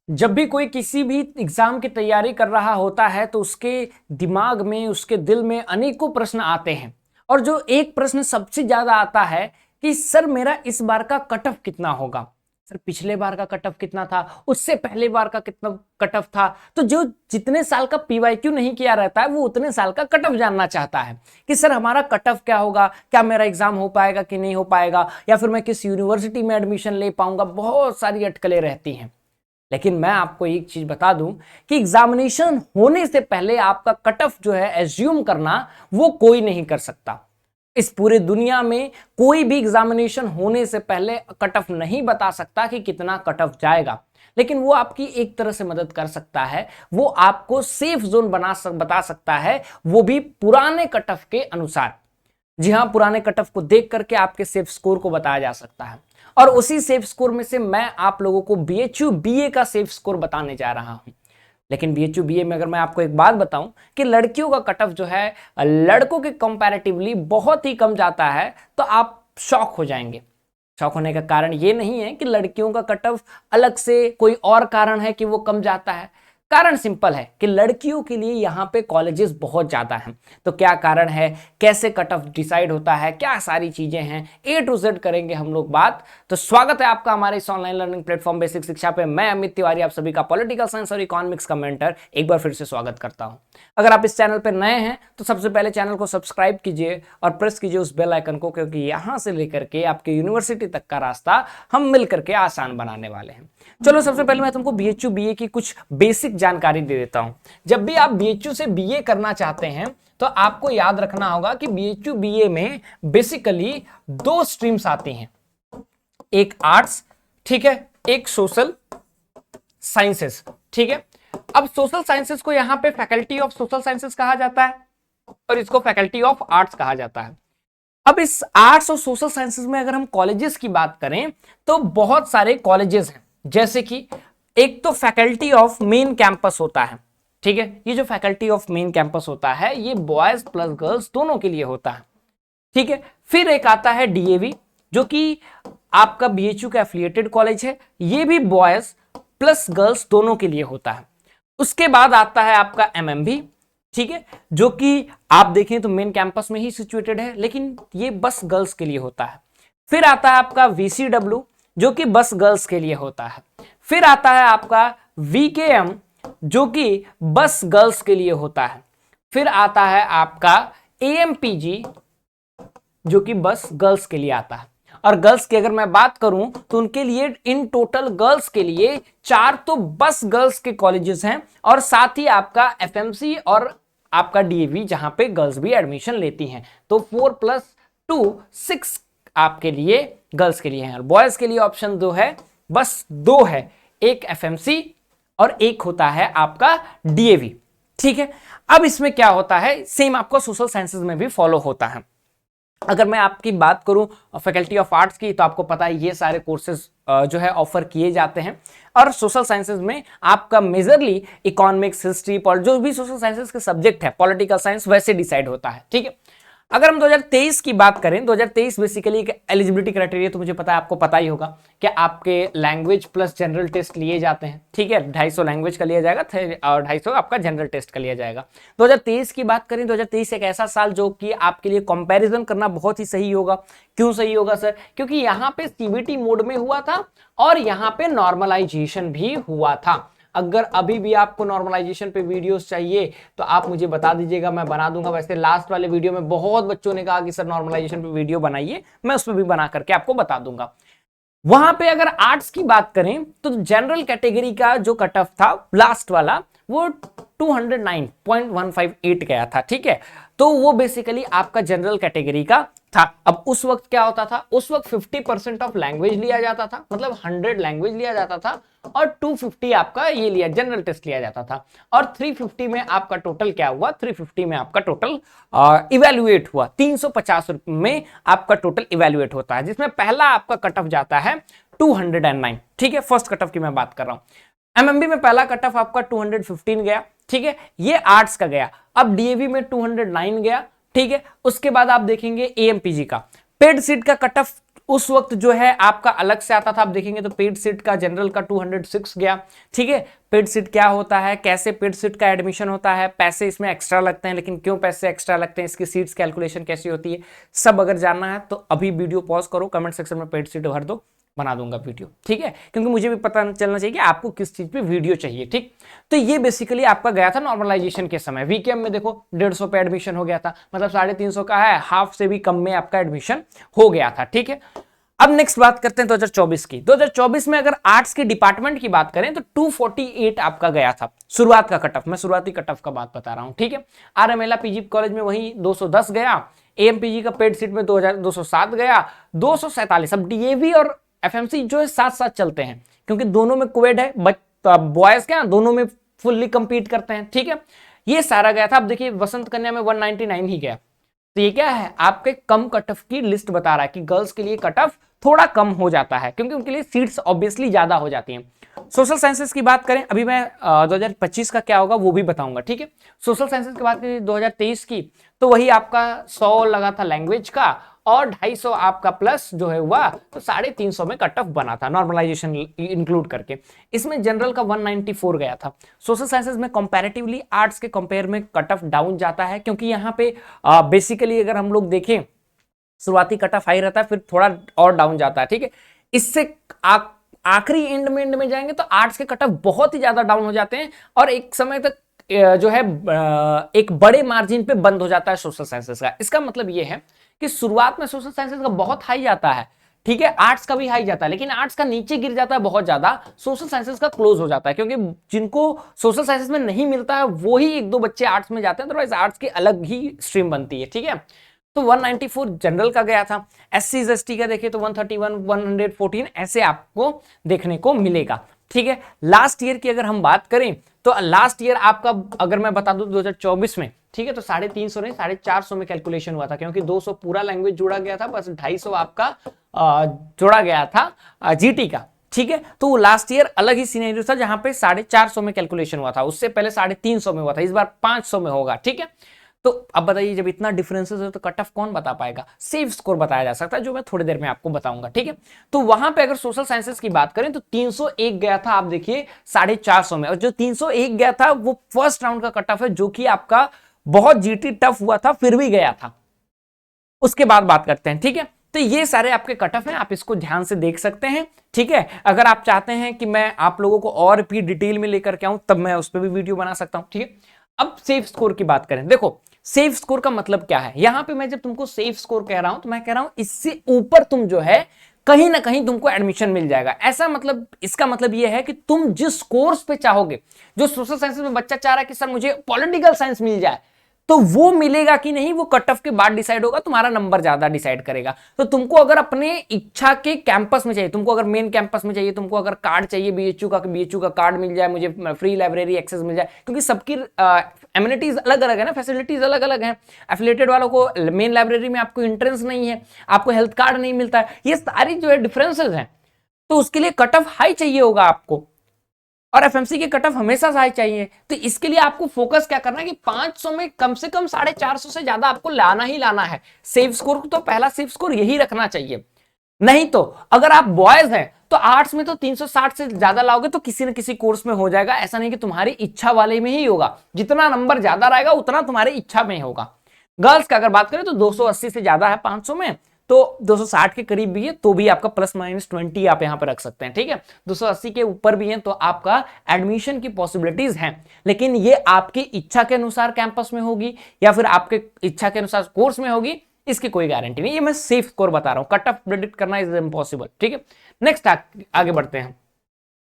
जब भी कोई किसी भी एग्जाम की तैयारी कर रहा होता है तो उसके दिमाग में, उसके दिल में अनेकों प्रश्न आते हैं। और जो एक प्रश्न सबसे ज्यादा आता है कि सर मेरा इस बार का कट ऑफ कितना होगा, सर पिछले बार का कट ऑफ कितना था, उससे पहले बार का कितना कट ऑफ था। तो जो जितने साल का पीवाईक्यू नहीं किया रहता है वो उतने साल का कट ऑफ जानना चाहता है कि सर हमारा कट ऑफ क्या होगा, क्या मेरा एग्जाम हो पाएगा कि नहीं हो पाएगा, या फिर मैं किस यूनिवर्सिटी में एडमिशन ले पाऊंगा। बहुत सारी अटकलें रहती हैं। लेकिन मैं आपको एक चीज बता दूं कि एग्जामिनेशन होने से पहले आपका कट ऑफ जो है एज्यूम करना वो कोई नहीं कर सकता। इस पूरे दुनिया में कोई भी एग्जामिनेशन होने से पहले कट ऑफ नहीं बता सकता कि कितना कट ऑफ जाएगा। लेकिन वो आपकी एक तरह से मदद कर सकता है, वो आपको सेफ जोन बता सकता है, वो भी पुराने कट ऑफ के अनुसार। जी हाँ, पुराने कट ऑफ को देख करके आपके सेफ स्कोर को बताया जा सकता है। और उसी सेफ स्कोर में से मैं आप लोगों को बीएचयू बीए का सेफ स्कोर बताने जा रहा हूं। लेकिन बीएचयू बीए में अगर मैं आपको एक बात बताऊं कि लड़कियों का कट ऑफ जो है लड़कों के कंपैरेटिवली बहुत ही कम जाता है, तो आप शॉक हो जाएंगे। शॉक होने का कारण ये नहीं है कि लड़कियों का कट ऑफ अलग से कोई और कारण है कि वो कम जाता है। कारण सिंपल है कि लड़कियों के लिए यहाँ पे कॉलेजेस बहुत ज्यादा हैं। तो क्या कारण है, कैसे कट ऑफ डिसाइड होता है, क्या सारी चीजें हैं, ए टू जेड करेंगे हम लोग बात। तो स्वागत है आपका हमारे इस ऑनलाइन लर्निंग प्लेटफॉर्म बेसिक शिक्षा पे। मैं अमित तिवारी आप सभी का पॉलिटिकल साइंस और इकोनॉमिक्स का मेंटर एक बार फिर से स्वागत करता हूं। अगर आप इस चैनल पर नए हैं तो सबसे पहले चैनल को सब्सक्राइब कीजिए और प्रेस कीजिए उस बेल आइकन को, क्योंकि यहां से लेकर के आपके यूनिवर्सिटी तक का रास्ता हम मिल करके आसान बनाने वाले हैं। चलो सबसे पहले मैं तुमको बीएचयू बीए की कुछ बेसिक जानकारी दे देता हूं। जब भी आप बीएचयू से बीए करना चाहते हैं तो आपको याद रखना होगा कि बीएचयू बीए में बेसिकली दो स्ट्रीम्स आती हैं, एक आर्ट्स, ठीक है, एक सोशल साइंसेस, ठीक है। अब सोशल साइंसेस को यहां पे फैकल्टी ऑफ सोशल साइंसेस कहा जाता है और इसको फैकल्टी ऑफ आर्ट्स कहा जाता है। अब इस आर्ट्स और सोशल साइंसेस में अगर हम कॉलेजेस की बात करें तो बहुत सारे कॉलेजेस हैं, जैसे कि एक तो फैकल्टी ऑफ मेन कैंपस होता है, ठीक है। ये जो फैकल्टी ऑफ मेन कैंपस होता है ये बॉयज प्लस गर्ल्स दोनों के लिए होता है, ठीक है। फिर एक आता है डीएवी जो कि आपका बीएचयू का एफिलिएटेड कॉलेज है, ये भी बॉयज प्लस गर्ल्स दोनों के लिए होता है। उसके बाद आता है आपका एमएमबी, ठीक है, जो कि आप देखें तो मेन कैंपस में ही सिचुएटेड है, लेकिन ये बस गर्ल्स के लिए होता है। फिर आता है आपका वीसीडब्ल्यू जो कि बस गर्ल्स के लिए होता है। फिर आता है आपका वीकेएम जो कि बस गर्ल्स के लिए होता है। फिर आता है आपका एएमपीजी जो कि बस गर्ल्स के लिए आता है। और गर्ल्स की अगर मैं बात करूं तो उनके लिए इन टोटल गर्ल्स के लिए 4 तो बस गर्ल्स के कॉलेजेस हैं, और साथ ही आपका एफएमसी और आपका डीएवी जहां पे गर्ल्स भी एडमिशन लेती हैं। तो 4+2 6 आपके लिए गर्ल्स के लिए है। और बॉयज के लिए ऑप्शन 2 है, बस 2 है, एक एफएमसी और एक होता है आपका डीएवी, ठीक है। अब इसमें क्या होता है, सेम आपको सोशल साइंसेज में भी फॉलो होता है। अगर मैं आपकी बात करूं फैकल्टी ऑफ आर्ट्स की, तो आपको पता है ये सारे कोर्सेज जो है ऑफर किए जाते हैं। और सोशल साइंसेज में आपका मेजरली इकोनॉमिक्स, हिस्ट्री, जो भी सोशल साइंसेज के सब्जेक्ट है, पॉलिटिकल साइंस वैसे डिसाइड होता है, ठीक है। अगर हम 2023 की बात करें, 2023 बेसिकली एक एलिजिबिलिटी क्राइटेरिया तो मुझे पता है, आपको पता ही होगा कि आपके लैंग्वेज प्लस जनरल टेस्ट लिए जाते हैं, ठीक है। 250 लैंग्वेज का लिया जाएगा और 250 आपका जनरल टेस्ट का लिया जाएगा। 2023 की बात करें, 2023 एक ऐसा साल जो कि आपके लिए कंपैरिजन करना बहुत ही सही होगा। क्यों सही होगा सर? क्योंकि यहाँ पे सीबीटी मोड में हुआ था और यहाँ पे नॉर्मलाइजेशन भी हुआ था। अगर अभी भी आपको नॉर्मलाइजेशन पे वीडियोस चाहिए तो आप मुझे बता दीजिएगा, मैं बना दूंगा। वैसे लास्ट वाले वीडियो में बहुत बच्चों ने कहा कि सर नॉर्मलाइजेशन पे वीडियो बनाइए, मैं उसमें भी बना करके आपको बता दूंगा। वहां पे अगर आर्ट्स की बात करें तो जनरल कैटेगरी का जो कट ऑफ था लास्ट वाला वो 209.158 गया था, ठीक है। तो वो बेसिकली आपका जनरल कैटेगरी का था। अब उस वक्त क्या होता था, उस वक्त 50% ऑफ लैंग्वेज लिया जाता था, मतलब 100 लैंग्वेज लिया जाता था, और 250 आपका ये लिया जनरल टेस्ट लिया जाता था। और 350 में आपका टोटल क्या हुआ, 350 में आपका टोटल इवेल्युएट हुआ, 350 में आपका टोटल इवेल्युएट होता है, जिसमें पहला आपका कट ऑफ जाता है 209, ठीक है। फर्स्ट कट ऑफ की मैं बात कर रहा हूं। एमएमबी में पहला कट ऑफ आपका 215 गया, ठीक है, ये आर्ट्स का गया। अब डीएवी में 209 गया, ठीक है। उसके बाद आप देखेंगे एएमपीजी का पेड सीट का कट ऑफ उस वक्त जो है आपका अलग से आता था। आप देखेंगे तो पेड सीट का जनरल का 206 गया। ठीक है, पेड सीट क्या होता है, कैसे पेड सीट का एडमिशन होता है, पैसे इसमें एक्स्ट्रा लगते हैं, लेकिन क्यों पैसे एक्स्ट्रा लगते हैं, इसकी सीट्स कैलकुलेशन कैसी होती है, सब अगर जानना है तो अभी वीडियो पॉज करो, कमेंट सेक्शन में पेड सीट भर दो, बना दूंगा वीडियो। ठीक है, क्योंकि मुझे भी पता चलना चाहिए कि आपको किस चीज पे वीडियो चाहिए। ठीक, तो ये बेसिकली आपका गया था नॉर्मलाइजेशन के समय। वीकेएम में देखो 150 पे एडमिशन हो गया था, मतलब 350 का है, हाफ से भी कम में आपका एडमिशन हो गया था। ठीक है, अब नेक्स्ट बात करते हैं 2024 की। 2024 में अगर आर्ट्स के डिपार्टमेंट की बात करें तो 248 आपका गया था शुरुआत का कट ऑफ। मैं शुरुआती कट ऑफ का बात बता रहा हूं। ठीक है, आरएमएलआ पीजी कॉलेज में वही 210 गया, एएमपीजी का पेड सीट में 2207 गया, 247। अब डीएवी और एफएमसी जो है साथ साथ चलते हैं, क्योंकि दोनों में कोविड है, बॉयज क्या दोनों में फुल्ली कंपीट करते हैं। ठीक है, ये सारा गया था। अब देखिए वसंत कन्या में 199 ही गया। तो ये क्या है, आपके कम कट ऑफ की लिस्ट बता रहा है कि गर्ल्स के लिए कट ऑफ थोड़ा कम हो जाता है, क्योंकि उनके लिए सीट्स ऑब्वियसली ज्यादा हो जाती हैं। सोशल साइंसेस की बात करें, अभी मैं 2025 का क्या होगा वो भी बताऊंगा। ठीक है, सोशल साइंसेस की बात करें 2023 की, तो वही आपका 100 लगा था लैंग्वेज का, और 250 आपका प्लस जो है हुआ, तो 350 में कट ऑफ बना था नॉर्मलाइजेशन इंक्लूड करके। इसमें जनरल का 194 गया था। सोशल साइंसेस में कंपैरेटिवली आर्ट्स के कंपेयर में कट ऑफ डाउन जाता है, क्योंकि यहाँ पे बेसिकली अगर हम लोग देखें शुरुआती कट ऑफ हाई रहता है, फिर थोड़ा और डाउन जाता है। ठीक है, इससे आखिरी एंड में जाएंगे तो आर्ट्स के कट ऑफ बहुत ही ज्यादा डाउन हो जाते हैं, और एक समय तक जो है एक बड़े मार्जिन पे बंद हो जाता है सोशल साइंसेस का। इसका मतलब ये है कि शुरुआत में सोशल साइंसेस का बहुत हाई जाता है, ठीक है, आर्ट्स का भी हाई जाता है, लेकिन आर्ट्स का नीचे गिर जाता है बहुत ज्यादा, सोशल साइंसेस का क्लोज हो जाता है, क्योंकि जिनको सोशल साइंसेस में नहीं मिलता है वो ही एक दो बच्चे आर्ट्स में जाते हैं, अदरवाइज आर्ट्स की अलग ही स्ट्रीम बनती है। ठीक है, तो 194 जनरल का गया था। एससी एसटी का देखें तो 131, 114 ऐसे आपको देखने को मिलेगा। ठीक है, लास्ट ईयर की अगर हम बात करें तो लास्ट ईयर आपका अगर मैं बता दूं 2024 में, ठीक है, तो 350 नहीं 450 में कैलकुलेशन हुआ था, क्योंकि 200 पूरा लैंग्वेज जोड़ा गया था, बस 250 आपका जोड़ा गया था जीटी का। ठीक है, तो लास्ट ईयर अलग ही सिनेरियो था, जहां पे 450 में कैलकुलेशन हुआ था, उससे पहले 350 में हुआ था, इस बार 500 में होगा। ठीक है, तो अब बताइए जब इतना डिफरेंसेस है तो कट ऑफ कौन बता पाएगा, सेफ स्कोर बताया जा सकता है, जो मैं थोड़ी देर में आपको बताऊंगा। ठीक है, तो वहां पे अगर सोशल साइंसेस की बात करें तो 301 गया था, आप देखिए 450 में, और जो 301 गया था वो फर्स्ट राउंड का कट ऑफ है, जो कि आपका बहुत जीटी टफ हुआ था फिर भी गया था। उसके बाद बात करते हैं। ठीक है, तो ये सारे आपके कट ऑफ हैं, आप इसको ध्यान से देख सकते हैं। ठीक है, अगर आप चाहते हैं कि मैं आप लोगों को और भी डिटेल में लेकर के आऊं तब मैं उस पर भी वीडियो बना सकता हूं। ठीक है, अब सेफ स्कोर की बात करें। देखो सेफ स्कोर का मतलब क्या है, यहां पे मैं जब तुमको सेफ स्कोर कह रहा हूं तो मैं कह रहा हूं इससे ऊपर तुम जो है कहीं ना कहीं तुमको एडमिशन मिल जाएगा। ऐसा मतलब, इसका मतलब यह है कि तुम जिस कोर्स पे चाहोगे, जो सोशल साइंस में बच्चा चाह रहा है कि सर मुझे पॉलिटिकल साइंस मिल जाए, तो वो मिलेगा कि नहीं वो कट ऑफ के बाद डिसाइड होगा, तुम्हारा नंबर ज्यादा डिसाइड करेगा। तो तुमको अगर अपने इच्छा के कैंपस में चाहिए, तुमको अगर मेन कैंपस में चाहिए, तुमको अगर कार्ड चाहिए बीएचयू का कार्ड मिल जाए, मुझे फ्री लाइब्रेरी एक्सेस मिल जाए, क्योंकि सबकी एमिनिटीज अलग अलग है ना, फैसिलिटीज अलग अलग हैं। एफिलिएटेड वालों को मेन लाइब्रेरी में आपको एंट्रेंस नहीं है, आपको हेल्थ कार्ड नहीं मिलता है, ये सारी जो है डिफरेंसेस हैं, तो उसके लिए कट ऑफ हाई चाहिए होगा आपको, और एफएमसी के कट ऑफ हमेशा हाई चाहिए। तो इसके लिए आपको फोकस क्या करना है कि 500 में कम से कम 450 से ज्यादा आपको लाना ही लाना है। सेफ स्कोर तो पहला सेफ स्कोर यही रखना चाहिए। नहीं तो अगर आप बॉयज हैं तो आर्ट्स में तो 360 से ज्यादा लाओगे तो किसी न किसी कोर्स में हो जाएगा, ऐसा नहीं कि तुम्हारी इच्छा वाले में ही होगा, जितना नंबर ज्यादा रहेगा उतना तुम्हारी इच्छा में होगा। गर्ल्स का अगर बात करें तो 280 से ज्यादा है 500 में, तो 260 के करीब भी है तो भी आपका ±20 आप यहां पर रख सकते हैं। ठीक है, 280 के ऊपर भी है तो आपका एडमिशन की पॉसिबिलिटीज हैं, लेकिन ये आपकी इच्छा के अनुसार कैंपस में होगी या फिर आपके इच्छा के अनुसार कोर्स में होगी, इसकी कोई गारंटी नहीं। ये मैं सेफ स्कोर बता रहा हूं, कट ऑफ प्रेडिक्ट करना इज इम्पॉसिबल। ठीक है, नेक्स्ट आगे बढ़ते हैं।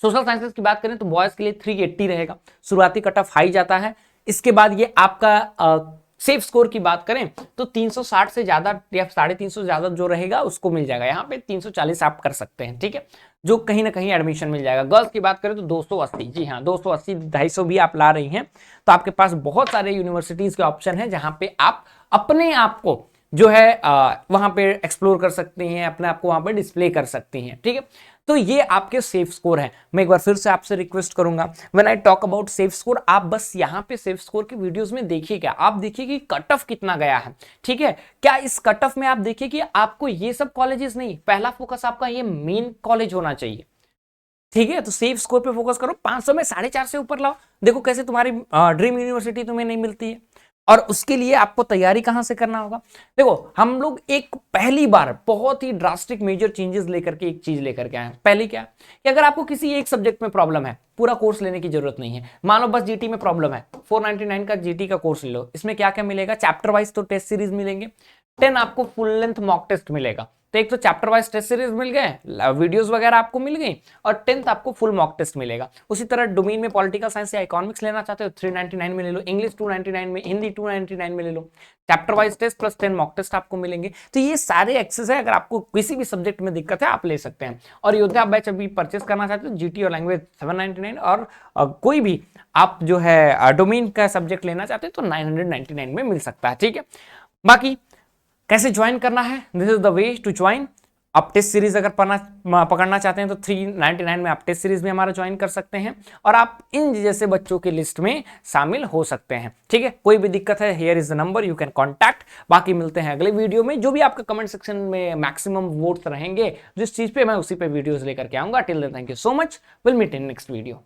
सोशल साइंसेस की बात करें तो बॉयज के लिए 380 रहेगा, शुरुआती कट ऑफ हाई जाता है। इसके बाद ये आपका सेफ स्कोर की बात करें तो 360 से ज्यादा या 350 से ज्यादा जो रहेगा उसको मिल जाएगा, यहाँ पे 340 आप कर सकते हैं। ठीक है, जो कहीं ना कहीं एडमिशन मिल जाएगा। गर्ल्स की बात करें तो 280, जी हाँ 280, 250 भी आप ला रही हैं तो आपके पास बहुत सारे यूनिवर्सिटीज के ऑप्शन है जहां पे आप अपने आप को जो है वहां पे एक्सप्लोर कर सकती हैं, अपने आप को वहां पे डिस्प्ले कर सकती हैं। ठीक है, तो ये आपके सेफ स्कोर है। मैं एक बार फिर से आपसे रिक्वेस्ट करूंगा, when I talk about safe score, आप बस यहाँ पे सेफ स्कोर की वीडियोस में देखिएगा, आप देखिए कि कट ऑफ कितना गया है, ठीक है। क्या इस कट ऑफ में आप देखिए कि आपको ये सब कॉलेजेस नहीं, पहला फोकस आपका ये मेन कॉलेज होना चाहिए, ठीक है। तो सेफ स्कोर पे फोकस करो, 500 में 4.5 से ऊपर लाओ, देखो कैसे तुम्हारी ड्रीम यूनिवर्सिटी तुम्हें नहीं मिलती है। और उसके लिए आपको तैयारी कहां से करना होगा, देखो हम लोग एक पहली बार बहुत ही ड्रास्टिक मेजर चेंजेस लेकर के एक चीज लेकर के आए हैं। पहली क्या कि अगर आपको किसी एक सब्जेक्ट में प्रॉब्लम है, पूरा कोर्स लेने की जरूरत नहीं है। मान लो बस जीटी में प्रॉब्लम है, 499 का जीटी का कोर्स ले लो। इसमें क्या क्या मिलेगा, चैप्टर वाइज तो टेस्ट सीरीज मिलेंगे, 10 आपको फुल लेंथ मॉक टेस्ट मिलेगा। तो एक तो चैप्टर वाइज टेस्ट सीरीज मिल गए, वीडियोस वगैरह आपको मिल गई, और 10th आपको फुल मॉक टेस्ट मिलेगा। उसी तरह डोमेन में पॉलिटिकल साइंस या इकोनॉमिक्स लेना चाहते हो 399 में ले लो, इंग्लिश 299 में, हिंदी 299 में ले लो। Chapter wise test plus 10 mock test आपको मिलेंगे। तो ये सारे एक्सेस है, अगर आपको किसी भी सब्जेक्ट में दिक्कत है आप ले सकते हैं। और योद्धा बैच अभी परचेस करना चाहते हो जीटी और लैंग्वेज 799, और कोई भी आप जो है डोमेन का सब्जेक्ट लेना चाहते हैं तो 999 में मिल सकता है, ठीक है। बाकी कैसे ज्वाइन करना है, this is the way to join. आप टेस्ट सीरीज अगर पकड़ना चाहते हैं तो 399 में आप टेस्ट सीरीज में हमारा ज्वाइन कर सकते हैं, और आप इन जैसे बच्चों की लिस्ट में शामिल हो सकते हैं, ठीक है। कोई भी दिक्कत है, here is the number, you can contact. बाकी मिलते हैं अगले वीडियो में, जो भी आपका कमेंट सेक्शन में मैक्सिमम वोट्स रहेंगे जिस चीज पे, मैं उसी पे वीडियोस लेकर के आऊंगा। Till then thank you so much, will meet in next video.